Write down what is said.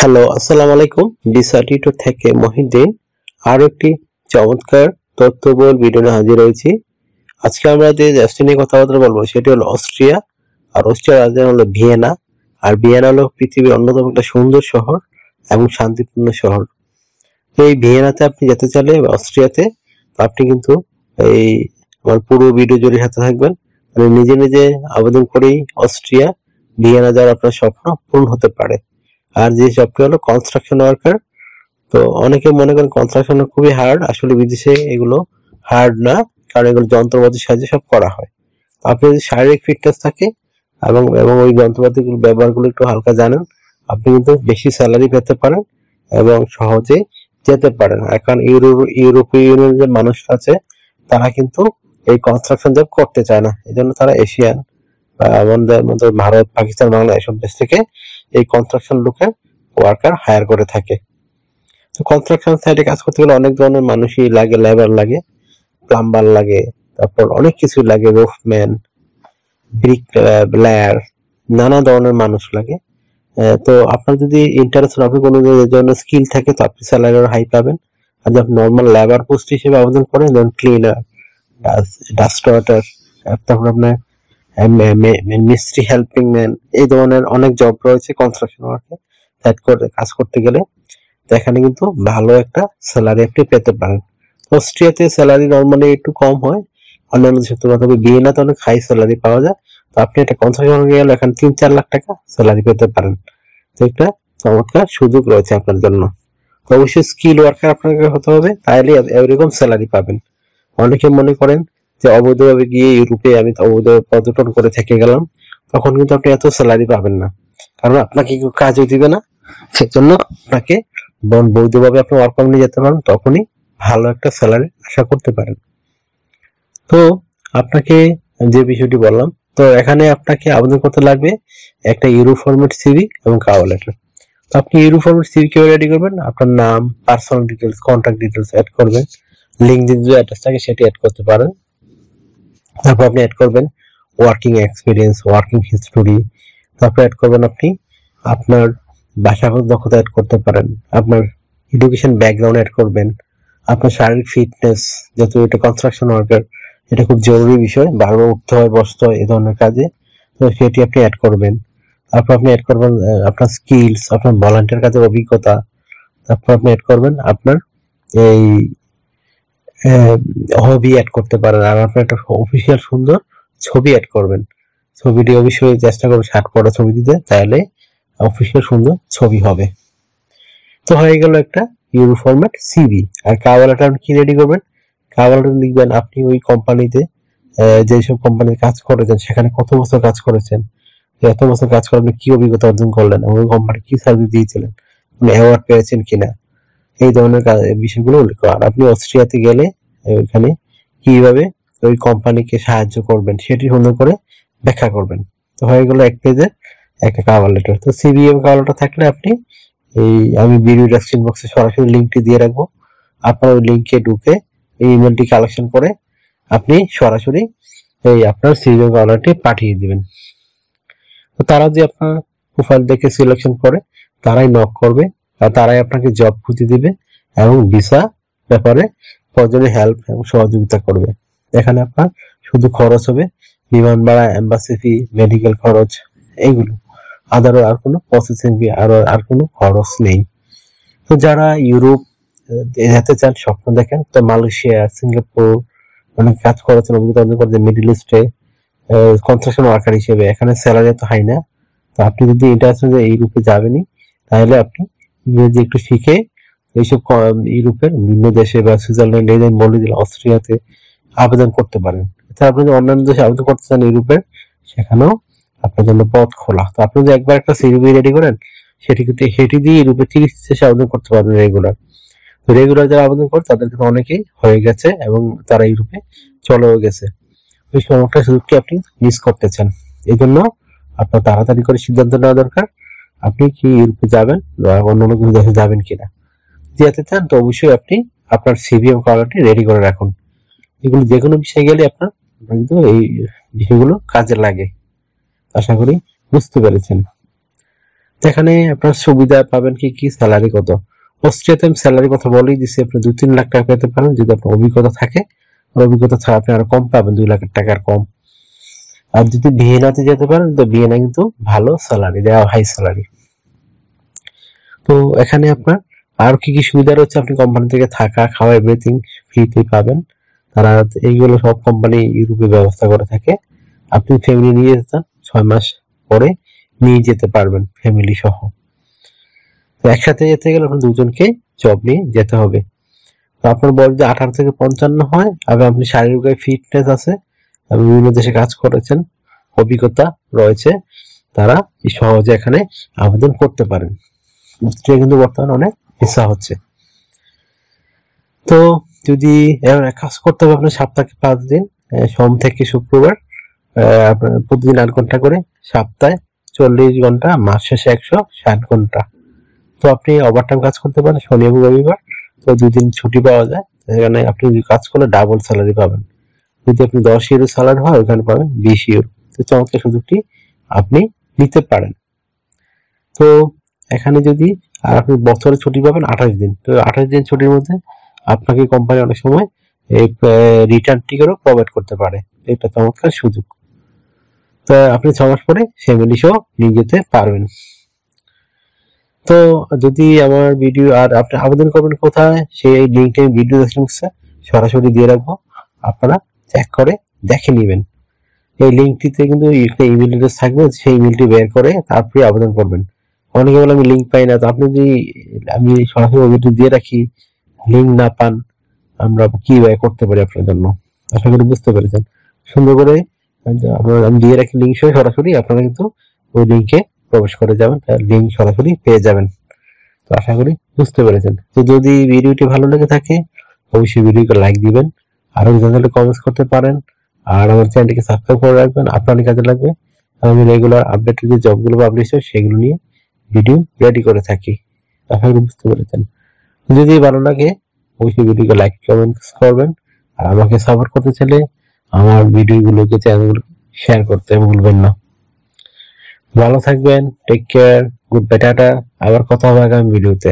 Hello, আসসালামু আলাইকুম। ডিসার্টিটো থেকে মহিউদ্দিন আরো একটি চমৎকার তথ্যবহুল ভিডিও নিয়ে হাজির হয়েছি। আজকে আমরা যে দেশটি নিয়ে কথাবার্তা বলবো সেটি হলো অস্ট্রিয়া। আর অস্ট্রিয়ার রাজধানী হলো ভিয়েনা। আর ভিয়েনা হলো পৃথিবীর অন্যতম একটা সুন্দর শহর এবং শান্তিপূর্ণ শহর। তো এই ভিয়েনাতে আপনি যেতে চাইলে বা অস্ট্রিয়াতে আপনি কিন্তু এই আমার পুরো ভিডিও জুড়ে সাথে থাকবেন। মানে নিজে নিজে আবেদন করেই অস্ট্রিয়া ভিয়েনা যাওয়ার আপনার স্বপ্ন পূরণ হতে পারে। আর যে জবটি হলো কনস্ট্রাকশন ওয়ার্কার। তো অনেকে মনে করেন কনস্ট্রাকশন খুবই হার্ড, আসলে বিদেশে এগুলো হার্ড না, কারণ এগুলো যন্ত্রপাতির সাহায্যে সব করা হয়। আপনি যদি শারীরিক ফিটনেস থাকে এবং এবং ওই যন্ত্রপাতিগুলো ব্যবহারগুলো একটু হালকা জানেন, আপনি কিন্তু বেশি স্যালারি পেতে পারেন এবং সহজে যেতে পারেন। এখন ইউরোপীয় ইউনিয়নের যে মানুষ আছে তারা কিন্তু এই কনস্ট্রাকশন জব করতে চায় না, এই জন্য তারা এশিয়ান বা আমাদের মধ্যে ভারত, পাকিস্তান, বাংলা এসব দেশ থেকে এই কনস্ট্রাকশন লোকের ওয়ার্কার হায়ার করে থাকে। তো কনস্ট্রাকশন সাইটে কাজ করতে গেলে অনেক ধরনের মানুষই লাগে, লেবার লাগে, প্লাম্বার লাগে, তারপর অনেক কিছু লাগে, রুফম্যান, ব্রিক লেয়ার, নানা ধরনের মানুষ লাগে। তো আপনার যদি ইন্টারেস্ট আপনি কোনো ধরনের স্কিল থাকে তো আপনি স্যালারি হাই পাবেন। আর যদি আপনি নর্মাল লেবার পোস্ট হিসেবে আবেদন করেন, যেমন ক্লিনার, ডাস্ট ওয়াটার, তারপর আপনার মিস্ত্রি, হেল্পিং ম্যান, এই ধরনের অনেক জব রয়েছে কনস্ট্রাকশন ওয়ার্কে কাজ করতে গেলে। তো এখানে কিন্তু ভালো একটা স্যালারি আপনি পেতে পারেন। অস্ট্রিয়াতে স্যালারি নর্মালি একটু কম হয় অন্যান্য দেশের তুলনায়, তবে ভিয়েনাতে অনেক হাই স্যালারি পাওয়া যায়। তো আপনি একটা কনস্ট্রাকশন ওয়ার্কে গেলে এখানে 3-4 লাখ টাকা স্যালারি পেতে পারেন। তো একটা চমৎকার সুযোগ রয়েছে আপনার জন্য। তো অবশ্যই স্কিল ওয়ার্কার আপনাকে হতে হবে, তাহলে এরকম স্যালারি পাবেন। অনেকে মনে করেন যে অবৈধভাবে গিয়ে ইউরোপে আমি অবৈধ পর্যটন করে থেকে গেলাম, তখন কিন্তু আপনি এত স্যালারি পাবেন না, কারণ আপনাকে কেউ কাজও দিবে না। সেজন্য আপনাকে বৈধভাবে আপনি ওয়ার্ক পারমিটে যেতে পারেন, তখনই ভালো একটা স্যালারি আশা করতে পারেন। তো আপনাকে যে বিষয়টি বললাম, তো এখানে আপনাকে আবেদন করতে লাগবে একটা ইউরো ফরম্যাট সিভি এবং কভার লেটার। তো আপনি ইউরো ফরম্যাট সিভি কিভাবে রেডি করবেন? আপনার নাম, personal details, contact details add করবেন, লিঙ্কডিন যে অ্যাড্রেস থাকে সেটি অ্যাড করতে পারেন। তারপর আপনি অ্যাড করবেন ওয়ার্কিং এক্সপিরিয়েন্স, ওয়ার্কিং হিস্টোরি। তারপর অ্যাড করবেন আপনি আপনার ভাষাগত দক্ষতা অ্যাড করতে পারেন, আপনার এডুকেশন ব্যাকগ্রাউন্ড অ্যাড করবেন, আপনার শারীরিক ফিটনেস, যেহেতু এটা কনস্ট্রাকশন ওয়ার্কার, এটা খুব জরুরি বিষয়, বারবার উঠতে হয়, বসতে হয় এই ধরনের কাজে, তো সেটি আপনি অ্যাড করবেন। তারপর আপনি অ্যাড করবেন আপনার স্কিলস, আপনার ভলান্টিয়ার কাজের অভিজ্ঞতা। তারপর আপনি অ্যাড করবেন আপনার এই হবি অ্যাড করতে পারেন, আর আপনার একটা অফিসিয়াল সুন্দর ছবি অ্যাড করবেন। ছবিটি অবশ্যই চেষ্টা করবেন শার্ট পরা ছবি দিতে, তাহলে অফিসিয়াল সুন্দর ছবি হবে। তো হয়ে গেল একটা ইউরো ফরম্যাট সিভি। আর কভার লেটার কি রেডি করবেন? কভার লেটার লিখবেন আপনি ওই কোম্পানিতে যেসব কোম্পানির কাজ করেছেন সেখানে কত বছর কাজ করেছেন, এত বছর কাজ করে আপনি কি অভিজ্ঞতা অর্জন করলেন, ওই কোম্পানি কি সার্ভিস দিয়েছিলেন, আপনি অ্যাওয়ার্ড পেয়েছেন কিনা, এই ধরনের বিষয়গুলো উল্লেখ করা। আর আপনি অস্ট্রিয়াতে গেলে ওইখানে কিভাবে ওই কোম্পানিকে সাহায্য করবেন সেটি সুন্দর করে ব্যাখ্যা করবেন। তো হয়ে গেল এক পেজের একটা কভার লেটার। তো সিভি এবং কভার লেটার থাকলে আপনি আমি ভিডিও ডেসক্রিপশন বক্সে সরাসরি লিঙ্কটি দিয়ে রাখবো, আপনার ওই লিঙ্কে ঢুকে এই ইমেলটি কালেকশন করে আপনি সরাসরি আপনার সিভি এবং কভার লেটারটি পাঠিয়ে দিবেন। তো তারা যে আপনার প্রোফাইল দেখে সিলেকশন করে তারাই নক করবে, আর তারাই আপনাকে জব খুঁজে দিবে এবং ভিসা ব্যাপারে প্রয়োজনীয় হেল্প এবং সহযোগিতা করবে। এখানে আপনার শুধু খরচ হবে বিমান ভাড়া, এম্বাসি ফি, মেডিকেল খরচ, এইগুলো, আর কোনো প্রসেসিং ফি, আর কোনো খরচ নেই। তো যারা ইউরোপ যেতে চান, স্বপ্ন দেখেন, তো মালয়েশিয়া, সিঙ্গাপুর অনেক কাজ করেছেন, অভিজ্ঞতা অর্জন করেছেন মিডল ইস্টে কনস্ট্রাকশন ওয়ার্কার হিসেবে, এখানে স্যালারি এত হাই না। তো আপনি যদি ইন্টারেস্টেড ইউরোপে যাবেনই, তাহলে আপনি ইংরেজি একটু শিখে এইসব ইউরোপের বিভিন্ন দেশে বা সুইজারল্যান্ড, এই আমি বলে দিলাম, অস্ট্রিয়াতে আবেদন করতে পারেন। এছাড়া আপনি যদি অন্যান্য দেশে আবেদন করতে চান ইউরোপের, সেখানেও আপনার জন্য পথ খোলা। তো আপনি যদি একবার একটা সিভি রেডি করেন, সেটি দিয়ে ইউরোপে 30 দেশে আবেদন করতে পারবেন রেগুলার। তো রেগুলার যারা আবেদন করে তাদের কিন্তু অনেকেই হয়ে গেছে এবং তারা ইউরোপে চলেও গেছে। ওই সময়টা সুযোগটি আপনি মিস করতেছেন। এই জন্য আপনার তাড়াতাড়ি করে সিদ্ধান্ত নেওয়া দরকার, আপনি কি ইউরোপে যাবেন বা অন্য কোনো দেশে যাবেন কিনা। যেতে চান তো অবশ্যই আপনি আপনার সিভি এবং কভারটি রেডি করে রাখুন। এগুলো যে কোনো বিষয়ে গেলে আপনার কিন্তু এই বিষয়গুলো কাজে লাগে। আশা করি বুঝতে পেরেছেন। এখানে আপনার সুবিধা পাবেন কি কি, স্যালারি কত। অস্ট্রিয়াতে আমি স্যালারি কথা বলেই দিচ্ছি, আপনি 2-3 লাখ টাকা পেতে পারেন যদি আপনার অভিজ্ঞতা থাকে। আর অভিজ্ঞতা ছাড়া আপনি আরো কম পাবেন, 2 লাখ টাকার কম। আর যদি ভিয়েনাতে যেতে পারেন তো ভিয়েনা কিন্তু ভালো স্যালারি দেওয়া, হাই স্যালারি। তো এখানে আপনার আর কি কি সুবিধা রয়েছে, আপনি কোম্পানি থেকে থাকা খাওয়া এভরিথিং ফ্রিতে পাবেন। তারা এইগুলো সব কোম্পানি ইউরোপে ব্যবস্থা করে থাকে। আপনি ফ্যামিলি নিয়ে যেতে চান 6 মাস পরে নিয়ে যেতে পারবেন ফ্যামিলি সহ। তো একসাথে যেতে গেলে আপনার দুজনকে জব নিয়ে যেতে হবে। তো আপনার বয়স যদি 18 থেকে 55 হয়, এবং আপনি শারীরিক ফিটনেস আছে, আপনি বিভিন্ন দেশে কাজ করেছেন, অভিজ্ঞতা রয়েছে, তারা সহজে এখানে আবেদন করতে পারেন। অস্ট্রিয়া কিন্তু বর্তমানে অনেক ভিসা হচ্ছে। তো যদি এমন কাজ করতে হবে আপনার সপ্তাহে 5 দিন, সোম থেকে শুক্রবার, আপনার প্রতিদিন 8 ঘন্টা করে, সপ্তাহে 40 ঘন্টা, মাস শেষে 160 ঘন্টা। তো আপনি ওভারটাইম কাজ করতে পারেন শনি এবং রবিবার। তো 2 দিন ছুটি পাওয়া যায়, এখানে আপনি কাজ করলে ডাবল স্যালারি পাবেন। যদি আপনি 10 ইউরো স্যালারি হয়, ওখানে পাবেন 20 ইউরো। তো চমৎকার সুযোগটি আপনি নিতে পারেন। তো এখানে যদি আর আপনি বছরে ছুটি পাবেন 28 দিন। তো 28 দিন ছুটির মধ্যে আপনাকে কোম্পানি অনেক সময় এই রিটার্ন টিকেটও প্রোভাইড করতে পারে। এটা চমৎকার সুযোগ। তো আপনি 6 মাস পরে ফ্যামিলি সহ নিয়ে যেতে পারবেন। তো যদি আমার ভিডিও, আর আপনি আবেদন করবেন কোথায়, সেই লিঙ্কটা আমি ভিডিও ডেসক্রিপশনে সরাসরি দিয়ে রাখবো, আপনারা চেক করে দেখে নেবেন। এই লিঙ্কটিতে কিন্তু একটা ইমেল অ্যাড্রেস থাকবে, সেই ইমেলটি বের করে তারপরে আবেদন করবেন। অনেকে বলে আমি লিঙ্ক পাই না, তো আপনি যদি আমি সরাসরি ওয়েবসাইটে দিয়ে রাখি, লিঙ্ক না পান, আমরা কিভাবে করতে পারি আপনার জন্য। আশা করি বুঝতে পেরেছেন। সুন্দর করে আমি দিয়ে রাখি লিঙ্ক সহ, সরাসরি আপনারা কিন্তু ওই লিঙ্কে প্রবেশ করে যাবেন, লিঙ্ক সরাসরি পেয়ে যাবেন। তো আশা করি বুঝতে পেরেছেন। তো যদি ভিডিওটি ভালো লেগে থাকে, অবশ্যই ভিডিওকে লাইক দিবেন, আরো জানলে কমেন্টস করতে পারেন, আর আমার চ্যানেলটিকে সাবস্ক্রাইব করে রাখবেন, আপনার কাজে লাগবে। আমি রেগুলার আপডেটেড যে জবগুলো পাবলিশ হয় সেগুলো নিয়ে ভিডিও রেডি করে থাকি। আশা করি বুঝতে পেরেছেন। যদি ভালো লাগে অবশ্যই ভিডিওকে লাইক কমেন্টস করবেন, আর আমাকে সাপোর্ট করতে চাইলে আমার ভিডিওগুলোকে চ্যানেলগুলো শেয়ার করতে ভুলবেন না। ভালো থাকবেন, take care, good bye, ta-ta. আবার কথা হবে আগামী ভিডিওতে।